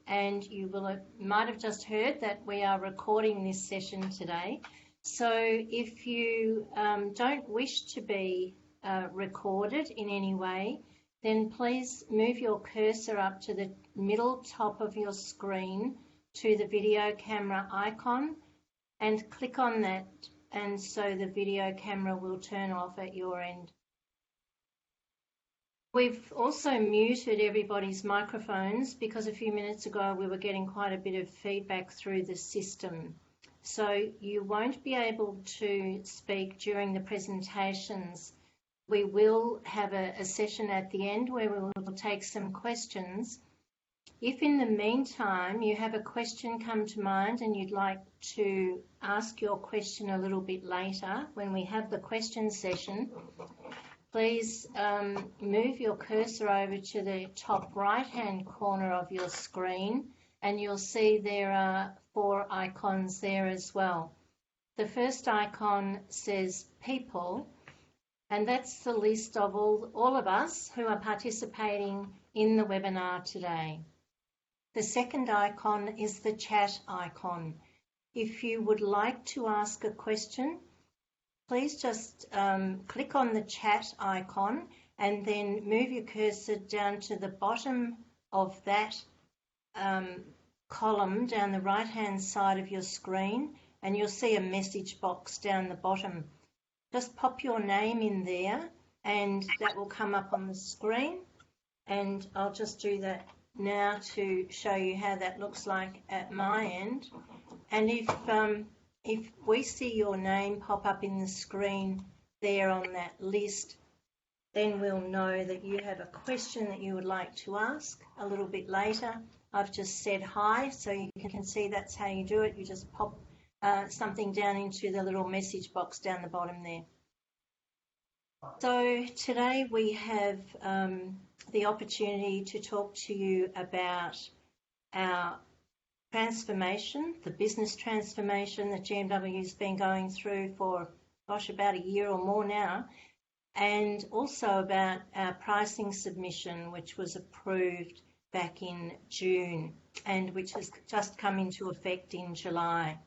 and might have just heard that we are recording this session today. So if you don't wish to be recorded in any way, then please move your cursor up to the middle top of your screen to the video camera icon and click on that, and so the video camera will turn off at your end. We've also muted everybody's microphones because a few minutes ago we were getting quite a bit of feedback through the system. So you won't be able to speak during the presentations. We will have a session at the end where we will take some questions. If in the meantime you have a question come to mind and you'd like to ask your question a little bit later when we have the question session, please move your cursor over to the top right-hand corner of your screen, and you'll see there are 4 icons there as well. The first icon says People, and that's the list of all of us who are participating in the webinar today. The second icon is the chat icon. If you would like to ask a question, please just click on the chat icon and then move your cursor down to the bottom of that column down the right-hand side of your screen, and you'll see a message box down the bottom. Just pop your name in there and that will come up on the screen, and I'll just do that now to show you how that looks like at my end. And if we see your name pop up in the screen there on that list, then we'll know that you have a question that you would like to ask a little bit later. I've just said hi, so you can see that's how you do it. You just pop something down into the little message box down the bottom there. So today we have the opportunity to talk to you about our transformation, the business transformation that GMW's been going through for, about a year or more now, and also about our pricing submission, which was approved back in June and which has just come into effect in July.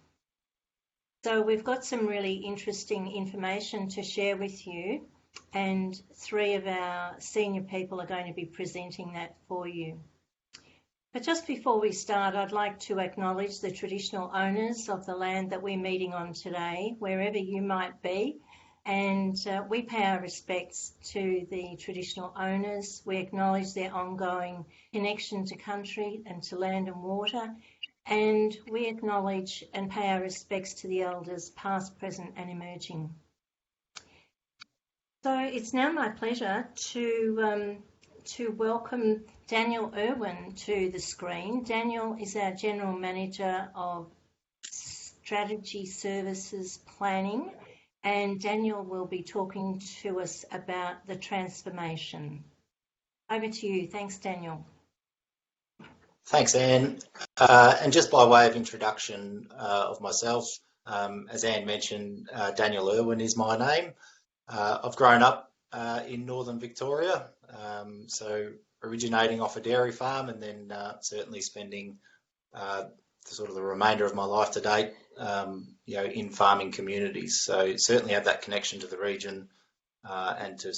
So we've got some really interesting information to share with you, and 3 of our senior people are going to be presenting that for you. But just before we start, I'd like to acknowledge the traditional owners of the land that we're meeting on today, wherever you might be, and we pay our respects to the traditional owners. We acknowledge their ongoing connection to country and to land and water, and we acknowledge and pay our respects to the elders past, present and emerging. So it's now my pleasure to welcome Daniel Irwin to the screen. Daniel is our General Manager of Strategy Services Planning, and Daniel will be talking to us about the transformation. Over to you. Thanks, Daniel. Thanks, Anne. And just by way of introduction of myself, as Anne mentioned, Daniel Irwin is my name. I've grown up in northern Victoria, so originating off a dairy farm, and then certainly spending the remainder of my life to date, in farming communities. So certainly have that connection to the region and to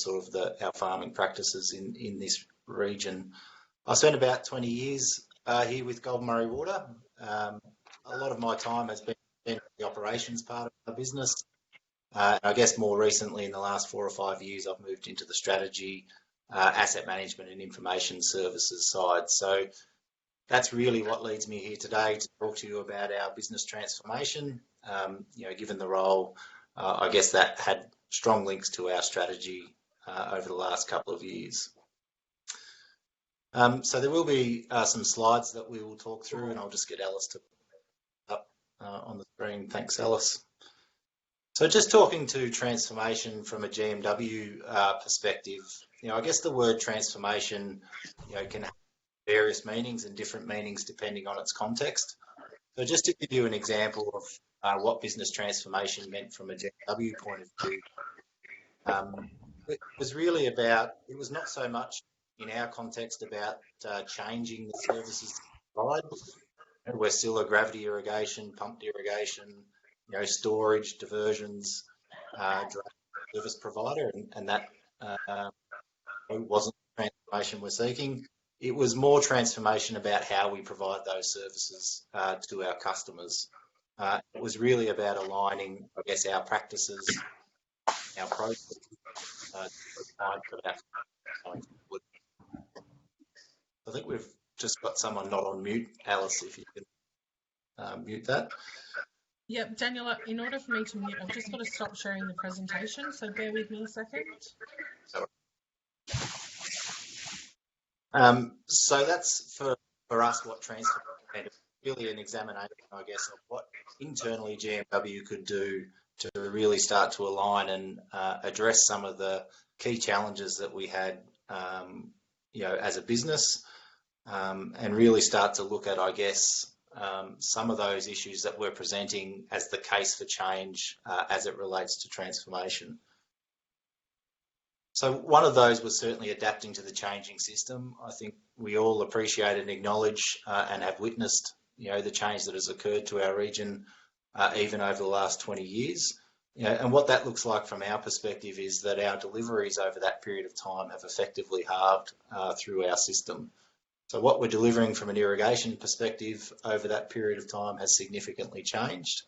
our farming practices in this region. I spent about 20 years here with Gold Murray Water. A lot of my time has been in the operations part of the business. I guess more recently, in the last 4 or 5 years, I've moved into the strategy, asset management and information services side. So that's really what leads me here today to talk to you about our business transformation. Given the role, I guess that had strong links to our strategy over the last couple of years. So there will be some slides that we will talk through, and I'll just get Alice to put up on the screen. Thanks, Alice. So just talking to transformation from a GMW perspective, I guess the word transformation, can have various meanings and different meanings depending on its context. So just to give you an example of what business transformation meant from a GMW point of view, it was really about, it was not so much in our context about changing the services provide. We're still a gravity irrigation, pumped irrigation, storage, diversions, service provider, and that wasn't the transformation we're seeking. It was more transformation about how we provide those services to our customers. It was really about aligning, I guess, our practices, our processes for that going forward. I think we've just got someone not on mute. Alice, if you can mute that. Yep, Daniel, in order for me to mute, I've just got to stop sharing the presentation, so bear with me a second. So that's for us what transformation is, really an examination, I guess, of what internally GMW could do to really start to align and address some of the key challenges that we had, as a business, and really start to look at, I guess, some of those issues that we're presenting as the case for change as it relates to transformation. So one of those was certainly adapting to the changing system. I think we all appreciate and acknowledge and have witnessed, the change that has occurred to our region even over the last 20 years. And what that looks like from our perspective is that our deliveries over that period of time have effectively halved through our system. So what we're delivering from an irrigation perspective over that period of time has significantly changed.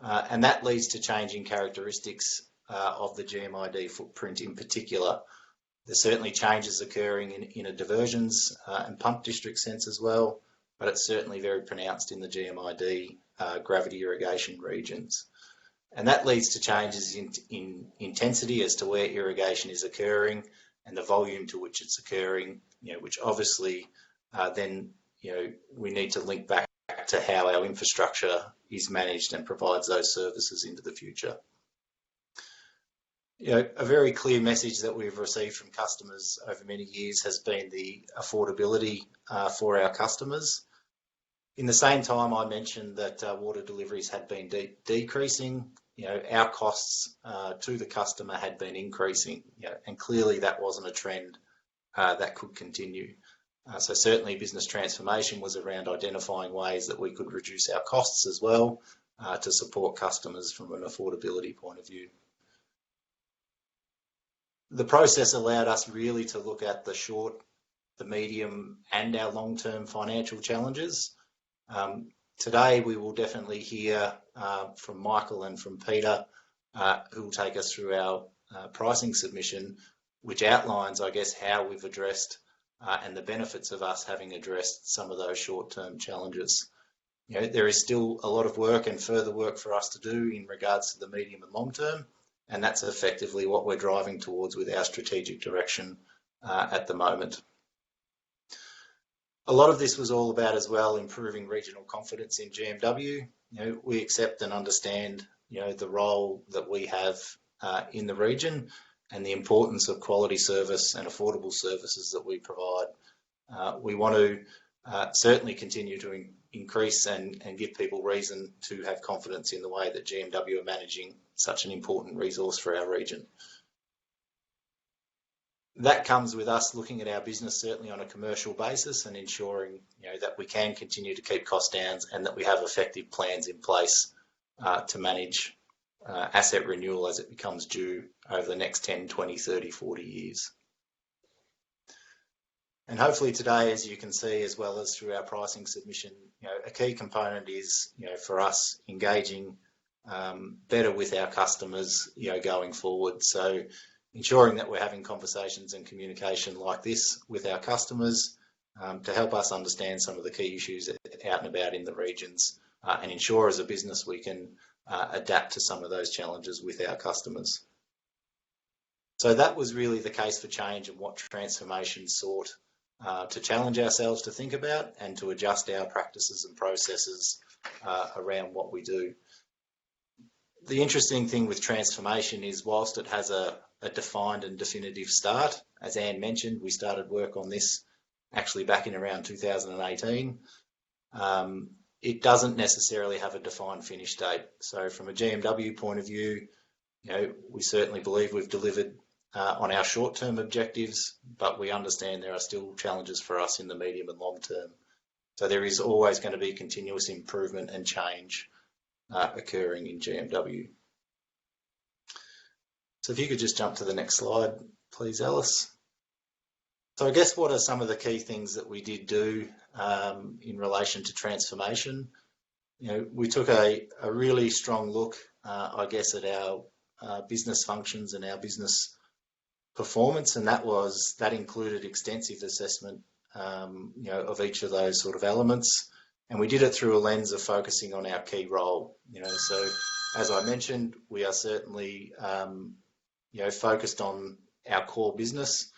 And that leads to changing characteristics of the GMID footprint in particular. There's certainly changes occurring in a diversions and pump district sense as well, but it's certainly very pronounced in the GMID gravity irrigation regions. And that leads to changes in intensity as to where irrigation is occurring and the volume to which it's occurring, which obviously then, we need to link back to how our infrastructure is managed and provides those services into the future. A very clear message that we've received from customers over many years has been the affordability for our customers. In the same time, I mentioned that water deliveries had been decreasing. Our costs to the customer had been increasing, and clearly that wasn't a trend that could continue. So certainly business transformation was around identifying ways that we could reduce our costs as well to support customers from an affordability point of view. The process allowed us really to look at the short, the medium, and our long-term financial challenges. Today, we will definitely hear from Michael and from Peter, who will take us through our pricing submission, which outlines, I guess, how we've addressed and the benefits of us having addressed some of those short-term challenges. There is still a lot of work and further work for us to do in regards to the medium and long term, and that's effectively what we're driving towards with our strategic direction at the moment. A lot of this was all about as well improving regional confidence in GMW. We accept and understand, the role that we have in the region and the importance of quality service and affordable services that we provide. We want to certainly continue to increase and give people reason to have confidence in the way that GMW are managing such an important resource for our region. That comes with us looking at our business certainly on a commercial basis and ensuring that we can continue to keep costs down and that we have effective plans in place to manage asset renewal as it becomes due over the next 10, 20, 30, 40 years. And hopefully today, as you can see, as well as through our pricing submission, a key component is, for us engaging better with our customers, going forward. So ensuring that we're having conversations and communication like this with our customers to help us understand some of the key issues out and about in the regions and ensure as a business we can adapt to some of those challenges with our customers. So that was really the case for change and what transformation sought to challenge ourselves to think about and to adjust our practices and processes around what we do. The interesting thing with transformation is whilst it has a defined and definitive start, as Anne mentioned, we started work on this actually back in around 2018. It doesn't necessarily have a defined finish date. So from a GMW point of view, we certainly believe we've delivered on our short-term objectives, but we understand there are still challenges for us in the medium and long term. So there is always going to be continuous improvement and change occurring in GMW. So if you could just jump to the next slide, please, Alice. So I guess what are some of the key things that we did do in relation to transformation? We took a really strong look, I guess, at our business functions and our business performance, and that included extensive assessment, of each of those sort of elements, and we did it through a lens of focusing on our key role. So as I mentioned, we are certainly, focused on our core business,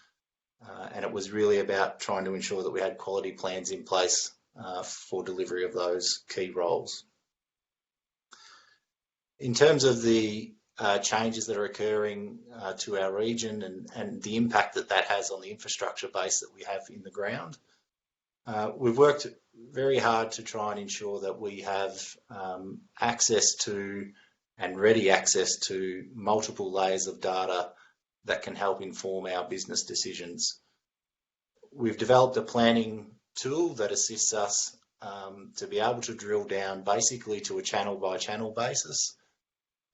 and it was really about trying to ensure that we had quality plans in place for delivery of those key roles. In terms of the changes that are occurring to our region and the impact that has on the infrastructure base that we have in the ground, we've worked very hard to try and ensure that we have access to and ready access to multiple layers of data that can help inform our business decisions. We've developed a planning tool that assists us to be able to drill down basically to a channel by channel basis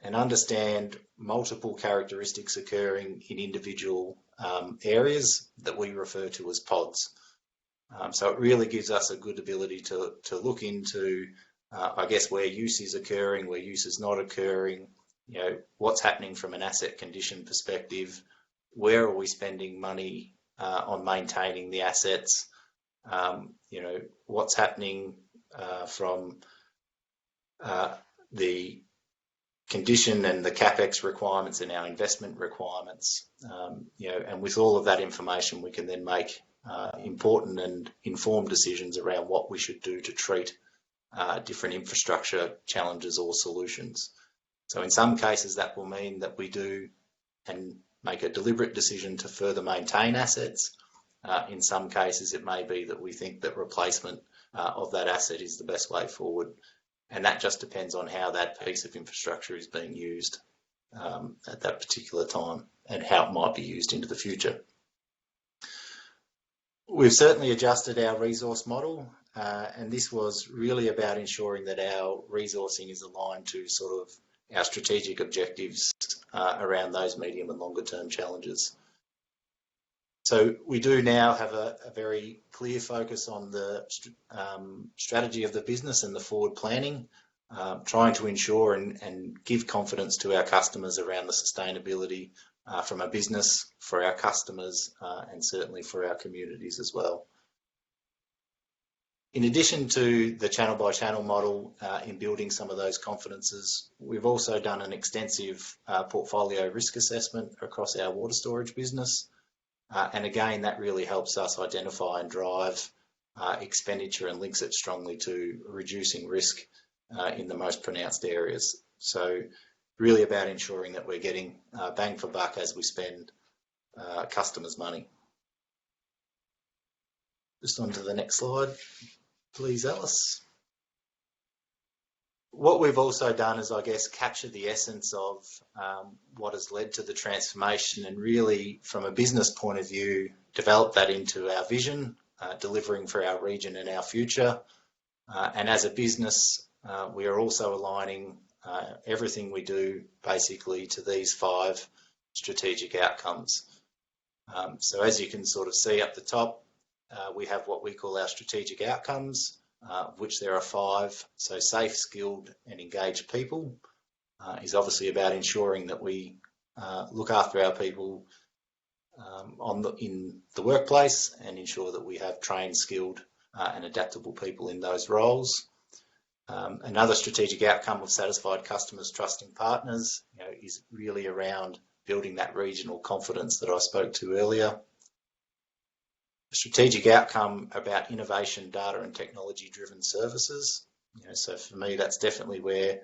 and understand multiple characteristics occurring in individual areas that we refer to as pods. So it really gives us a good ability to look into, I guess, where use is occurring, where use is not occurring, what's happening from an asset condition perspective, where are we spending money on maintaining the assets, what's happening from the condition and the CapEx requirements and our investment requirements, and with all of that information, we can then make important and informed decisions around what we should do to treat different infrastructure challenges or solutions. So in some cases, that will mean that we do and make a deliberate decision to further maintain assets. In some cases, it may be that we think that replacement of that asset is the best way forward. And that just depends on how that piece of infrastructure is being used at that particular time and how it might be used into the future. We've certainly adjusted our resource model, and this was really about ensuring that our resourcing is aligned to sort of our strategic objectives around those medium and longer term challenges. So we do now have a very clear focus on the strategy of the business and the forward planning, trying to ensure and give confidence to our customers around the sustainability from a business, for our customers, and certainly for our communities as well. In addition to the channel by channel model in building some of those confidences, we've also done an extensive portfolio risk assessment across our water storage business. And again, that really helps us identify and drive expenditure and links it strongly to reducing risk in the most pronounced areas. So really about ensuring that we're getting bang for buck as we spend customers' money. Just on to the next slide, please, Alice. What we've also done is, I guess, capture the essence of what has led to the transformation and really, from a business point of view, develop that into our vision, delivering for our region and our future. And as a business, we are also aligning everything we do basically to these 5 strategic outcomes. So as you can sort of see up the top, we have what we call our strategic outcomes, of which there are 5. So safe, skilled and engaged people is obviously about ensuring that we look after our people in the workplace and ensure that we have trained, skilled and adaptable people in those roles. Another strategic outcome of satisfied customers, trusting partners, is really around building that regional confidence that I spoke to earlier. A strategic outcome about innovation, data and technology-driven services. So for me, that's definitely where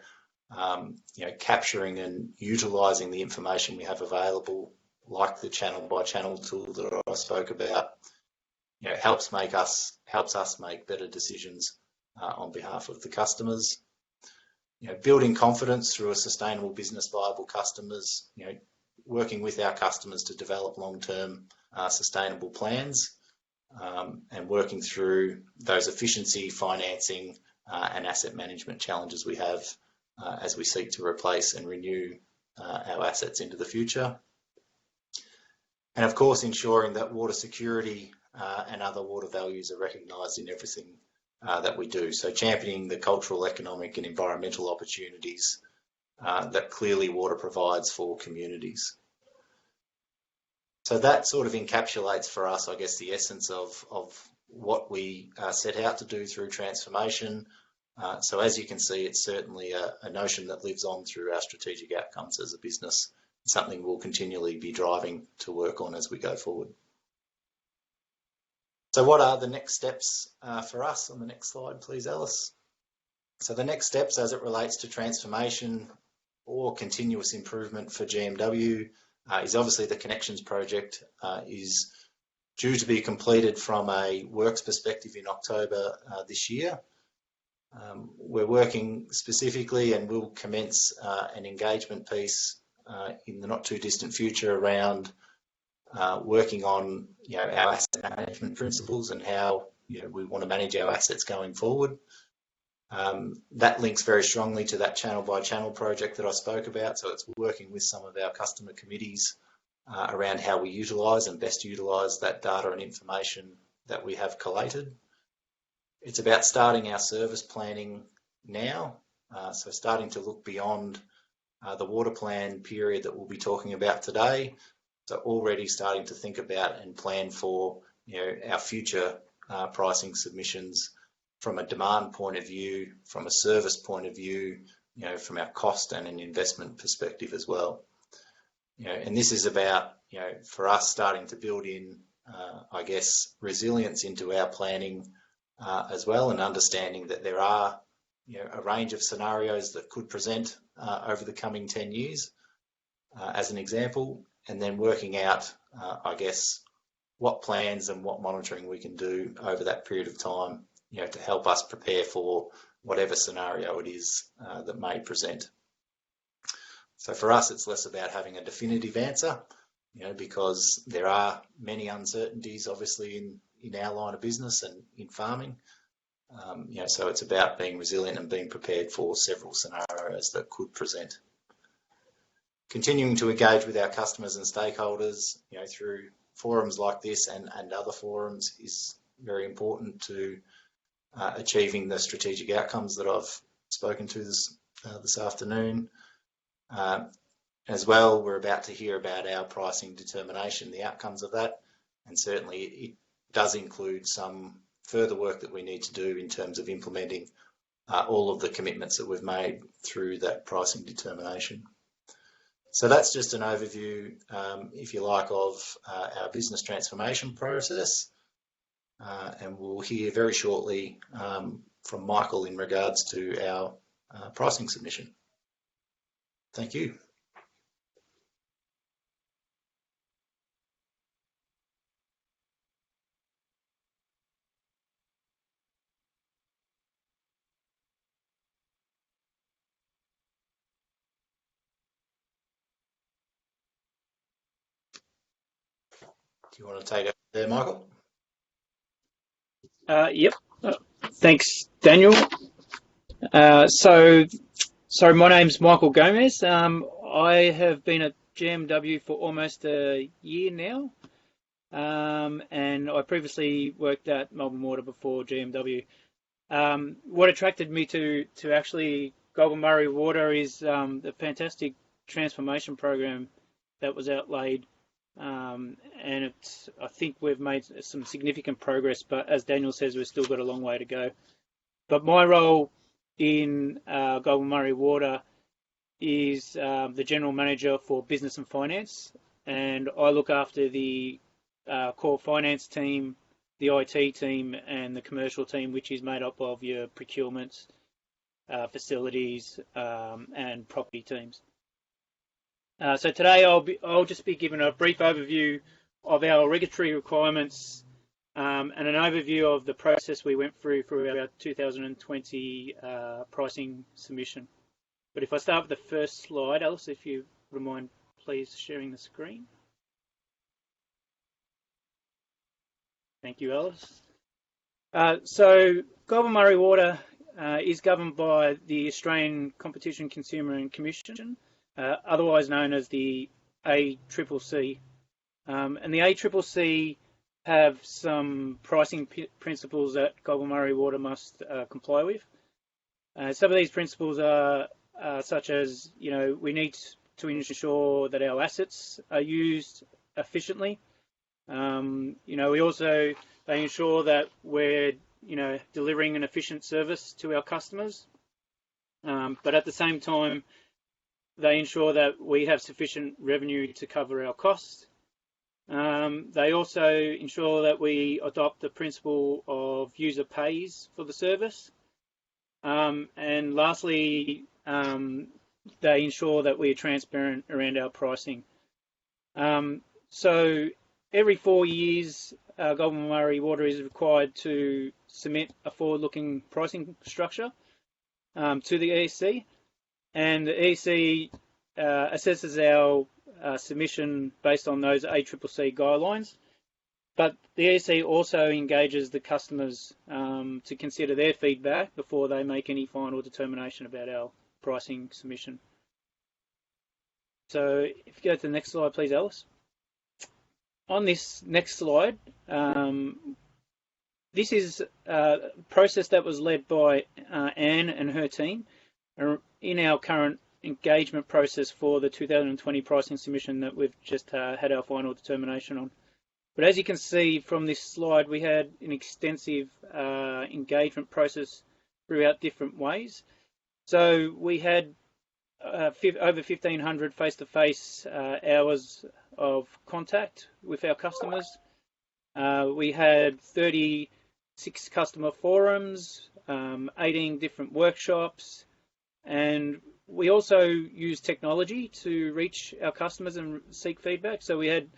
capturing and utilising the information we have available, like the channel by channel tool that I spoke about, helps us make better decisions on behalf of the customers. Building confidence through a sustainable business, viable customers. Working with our customers to develop long-term sustainable plans. and working through those efficiency, financing, and asset management challenges we have as we seek to replace and renew our assets into the future. And of course, ensuring that water security and other water values are recognised in everything that we do. So championing the cultural, economic and environmental opportunities that clearly water provides for communities. So that sort of encapsulates for us, I guess, the essence of what we set out to do through transformation. So as you can see, it's certainly a notion that lives on through our strategic outcomes as a business, something we'll continually be driving to work on as we go forward. So what are the next steps for us? On the next slide, please, Alice. So the next steps as it relates to transformation or continuous improvement for GMW is obviously the Connections project is due to be completed from a works perspective in October this year. We're working specifically and will commence an engagement piece in the not too distant future around working on our asset management principles and how we want to manage our assets going forward. That links very strongly to that channel by channel project that I spoke about. So it's working with some of our customer committees around how we utilise and best utilise that data and information that we have collated. It's about starting our service planning now. So starting to look beyond the water plan period that we'll be talking about today. So already starting to think about and plan for our future pricing submissions from a demand point of view, from a service point of view, from our cost and an investment perspective as well. And this is about for us starting to build in, I guess, resilience into our planning as well, and understanding that there are a range of scenarios that could present over the coming 10 years, as an example, and then working out, I guess, what plans and what monitoring we can do over that period of time, to help us prepare for whatever scenario it is that may present. So for us, it's less about having a definitive answer, because there are many uncertainties, obviously, in our line of business and in farming. So it's about being resilient and being prepared for several scenarios that could present. Continuing to engage with our customers and stakeholders, through forums like this and other forums is very important to achieving the strategic outcomes that I've spoken to this afternoon. As well, we're about to hear about our pricing determination, the outcomes of that, and certainly it does include some further work that we need to do in terms of implementing all of the commitments that we've made through that pricing determination. So that's just an overview, if you like, of our business transformation process, and we'll hear very shortly from Michael in regards to our pricing submission. Thank you. Do you want to take it there, Michael? Yep. Thanks, Daniel. So my name's Michael Gomez. I have been at GMW for almost a year now, and I previously worked at Melbourne Water before GMW. What attracted me to actually Goulburn Murray Water is the fantastic transformation program that was outlaid. And I think we've made some significant progress, but as Daniel says, we've still got a long way to go. But my role in Goulburn Murray Water is the General Manager for Business and Finance, and I look after the core finance team, the IT team, and the commercial team, which is made up of your procurements, facilities, and property teams. So today I'll just be giving a brief overview of our regulatory requirements and an overview of the process we went through for our 2020 pricing submission. But if I start with the first slide, Alice, if you would mind please sharing the screen. Thank you, Alice. So Goulburn Murray Water is governed by the Australian Competition, Consumer and Commission, otherwise known as the ACCC. And the ACCC have some pricing principles that Goulburn Murray Water must comply with. Some of these principles are such as, we need to ensure that our assets are used efficiently. They ensure that we're, delivering an efficient service to our customers. But at the same time, they ensure that we have sufficient revenue to cover our costs. They also ensure that we adopt the principle of user pays for the service. And lastly, they ensure that we're transparent around our pricing. So every 4 years, Goulburn Murray Water is required to submit a forward-looking pricing structure to the ESC, and the ESC assesses our submission based on those ACCC guidelines. But the ESC also engages the customers to consider their feedback before they make any final determination about our pricing submission. So if you go to the next slide, please, Alice. On this next slide, this is a process that was led by Anne and her team in our current engagement process for the 2020 pricing submission that we've just had our final determination on. But as you can see from this slide, we had an extensive engagement process throughout different ways. So we had over 1,500 face-to-face hours of contact with our customers. We had 36 customer forums, 18 different workshops, and we also used technology to reach our customers and seek feedback. So we had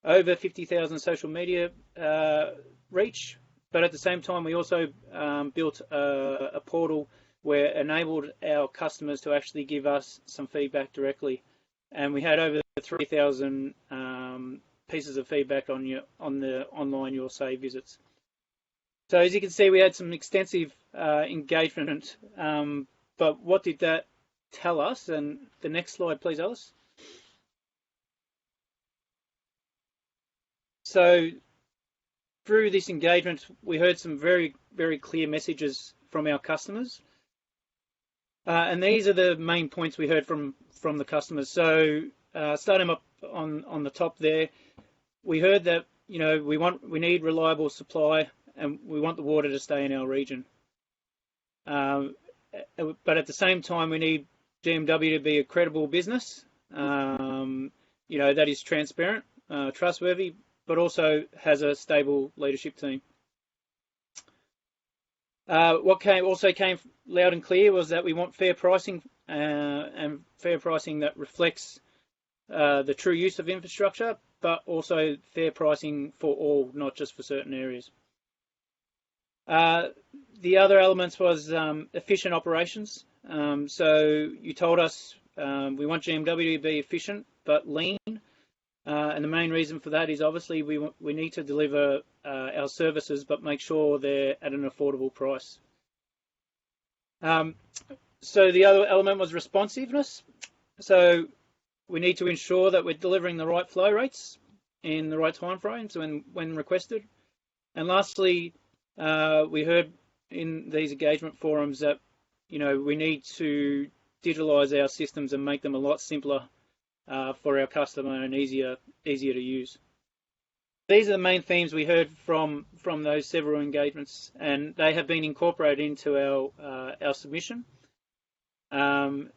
over 50,000 social media reach, but at the same time we also built a portal where it enabled our customers to actually give us some feedback directly. And we had over 3,000 pieces of feedback on the online Your Say visits. So as you can see, we had some extensive engagement, but what did that tell us? And the next slide, please, Alice. So through this engagement, we heard some very, very clear messages from our customers. And these are the main points we heard from the customers. So starting up on the top there, we heard that we need reliable supply and we want the water to stay in our region. But at the same time, we need GMW to be a credible business, that is transparent, trustworthy, but also has a stable leadership team. What also came loud and clear was that we want fair pricing and fair pricing that reflects the true use of infrastructure, but also fair pricing for all, not just for certain areas. The other elements was efficient operations. So you told us we want GMW to be efficient but lean. And the main reason for that is obviously we need to deliver our services, but make sure they're at an affordable price. So the other element was responsiveness. So we need to ensure that we're delivering the right flow rates in the right timeframes when requested. And lastly, we heard in these engagement forums that we need to digitalize our systems and make them a lot simpler for our customer and easier to use. These are the main themes we heard from those several engagements, and they have been incorporated into our submission. And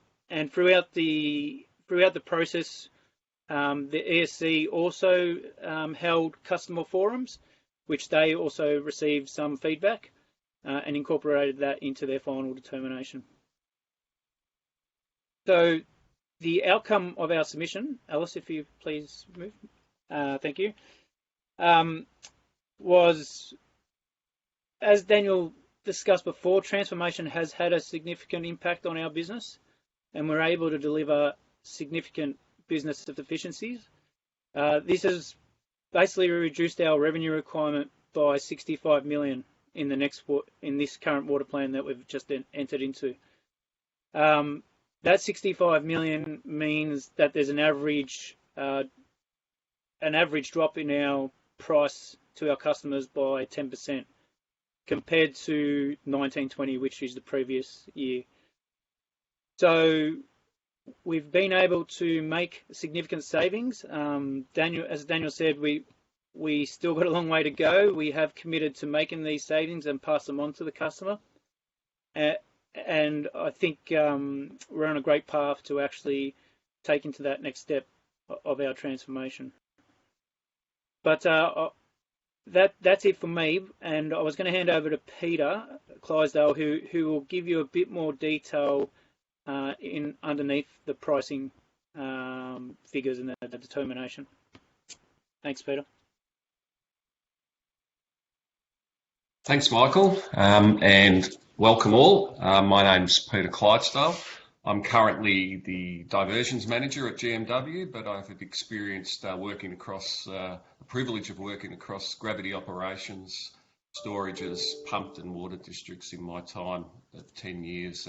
throughout the process, the ESC also held customer forums, which they also received some feedback and incorporated that into their final determination. So the outcome of our submission, Alice, if you please move, thank you, was, as Daniel discussed before, transformation has had a significant impact on our business, and we're able to deliver significant business efficiencies. This has basically reduced our revenue requirement by 65 million in this current water plan that we've just entered into. That 65 million means that there's an average drop in our price to our customers by 10% compared to 1920, which is the previous year. So we've been able to make significant savings. As Daniel said, we still got a long way to go. We have committed to making these savings and pass them on to the customer. And I think we're on a great path to actually take into that next step of our transformation. But that's it for me. And I was going to hand over to Peter Clydesdale, who will give you a bit more detail underneath the pricing figures and the determination. Thanks, Peter. Thanks, Michael, and welcome all. My name's Peter Clydesdale. I'm currently the diversions manager at GMW, but I've experienced working across, the privilege of working across gravity operations, storages, pumped and water districts in my time of 10 years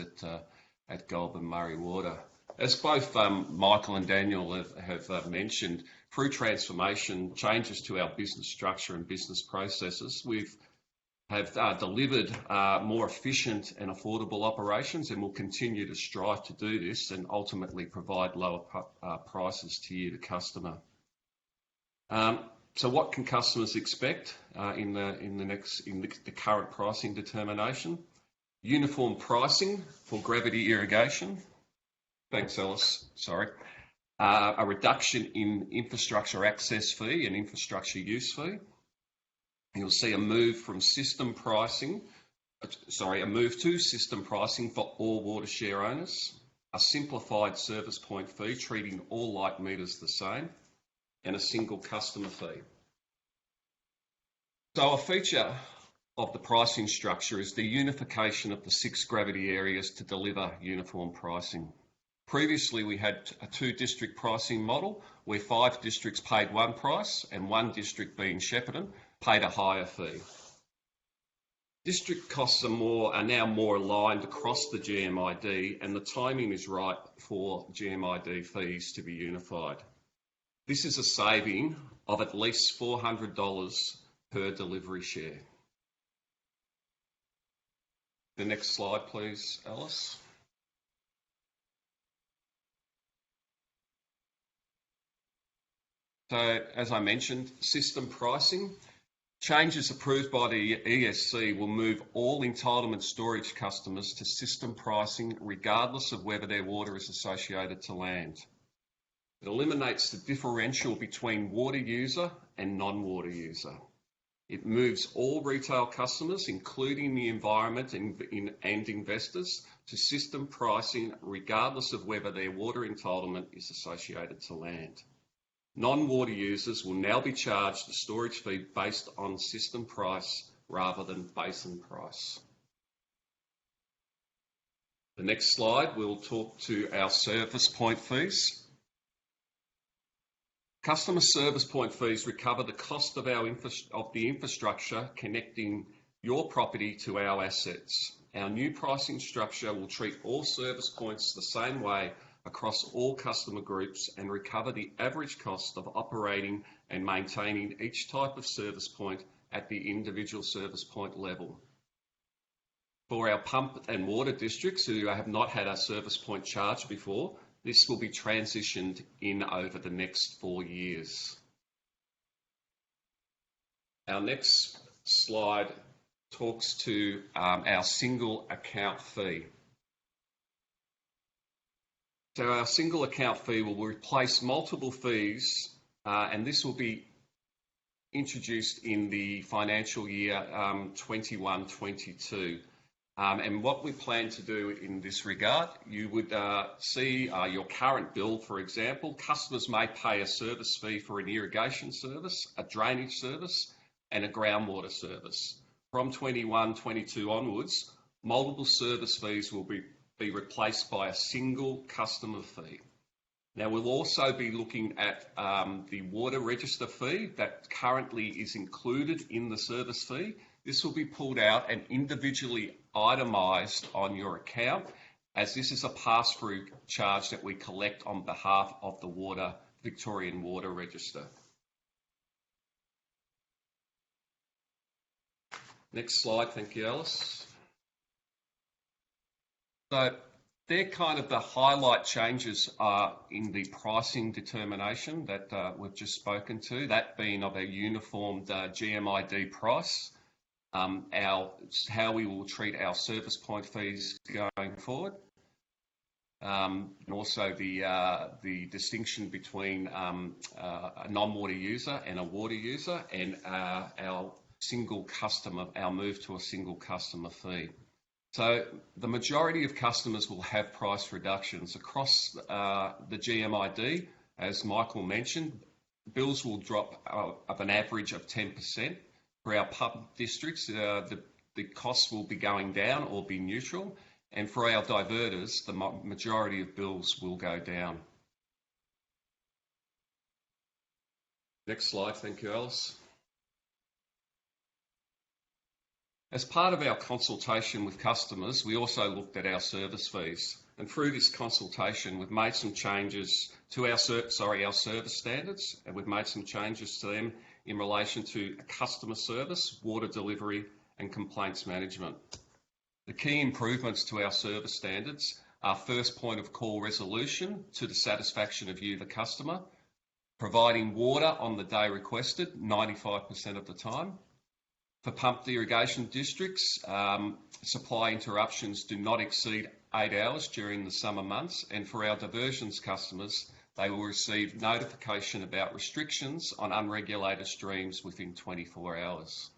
at Goulburn Murray Water. As both Michael and Daniel have mentioned, through transformation, changes to our business structure and business processes, we've delivered more efficient and affordable operations, and will continue to strive to do this and ultimately provide lower prices to you, the customer. So what can customers expect in the current pricing determination? Uniform pricing for gravity irrigation. Thanks, Alice. Sorry. A reduction in infrastructure access fee and infrastructure use fee. You'll see a move to system pricing for all water share owners, a simplified service point fee treating all light meters the same, and a single customer fee. So a feature of the pricing structure is the unification of the 6 gravity areas to deliver uniform pricing. Previously, we had a 2-district pricing model where 5 districts paid one price and 1 district, being Shepparton, paid a higher fee. District costs are now more aligned across the GMID, and the timing is right for GMID fees to be unified. This is a saving of at least $400 per delivery share. The next slide, please, Alice. So, as I mentioned, system pricing. Changes approved by the ESC will move all entitlement storage customers to system pricing regardless of whether their water is associated to land. It eliminates the differential between water user and non-water user. It moves all retail customers, including the environment and investors, to system pricing regardless of whether their water entitlement is associated to land. Non-water users will now be charged a storage fee based on system price rather than basin price. The next slide, we'll talk to our service point fees. Customer service point fees recover the cost of the infrastructure connecting your property to our assets. Our new pricing structure will treat all service points the same way across all customer groups and recover the average cost of operating and maintaining each type of service point at the individual service point level. For our pump and water districts who have not had a service point charge before, this will be transitioned in over the next 4 years. Our next slide talks to our single account fee. So our single account fee will replace multiple fees, and this will be introduced in the financial year 21-22. And what we plan to do in this regard, you would see your current bill, for example. Customers may pay a service fee for an irrigation service, a drainage service, and a groundwater service. From 21-22 onwards, multiple service fees will be replaced by a single customer fee. Now, we'll also be looking at the water register fee that currently is included in the service fee. This will be pulled out and individually itemised on your account, as this is a pass-through charge that we collect on behalf of the Victorian Water Register. Next slide, thank you, Alice. So they're kind of the highlight changes in the pricing determination that we've just spoken to, that being of a uniformed GMID price, how we will treat our service point fees going forward, and also the distinction between a non-water user and a water user, and our single customer, our move to a single customer fee. So the majority of customers will have price reductions across the GMID. As Michael mentioned, bills will drop of an average of 10%. For our pub districts, the costs will be going down or be neutral. And for our diverters, the majority of bills will go down. Next slide, thank you, Alice. As part of our consultation with customers, we also looked at our service fees. And through this consultation, we've made some changes to our service standards, and we've made some changes to them in relation to customer service, water delivery, and complaints management. The key improvements to our service standards are first point of call resolution to the satisfaction of you, the customer, providing water on the day requested 95% of the time. For pumped irrigation districts, supply interruptions do not exceed 8 hours during the summer months, and for our diversions customers, they will receive notification about restrictions on unregulated streams within 24 hours.